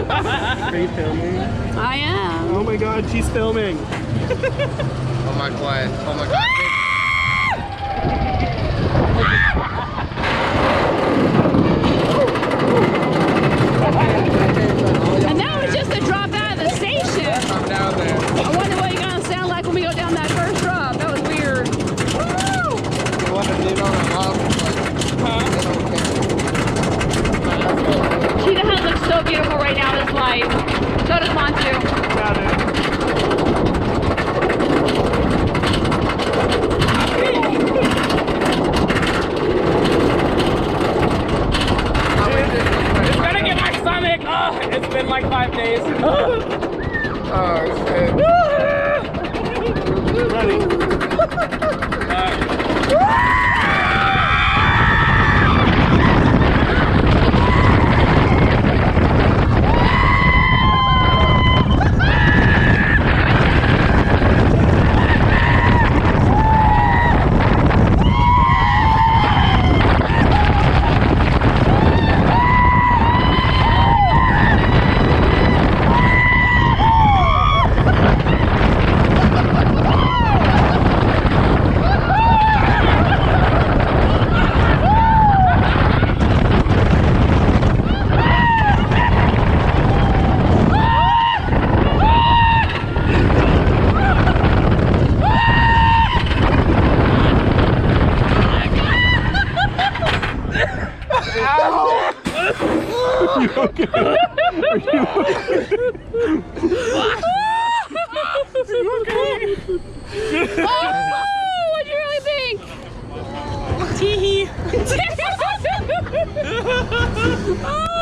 Are you filming? I am. Oh my god, she's filming. Oh my god. Oh my god. And that was just a drop out of the station. I'm down there. I wonder what you're gonna sound like when we go down that first drop. That was weird. Woo! You want to lean on a log? Cheetah Hunt looks so beautiful right now in this light. So does Montu. Got it. It's gonna get my stomach. Oh, it's been like 5 days. Oh, shit. Ready? Are you okay? Are you okay? Oh, what do you really think? Tee-hee.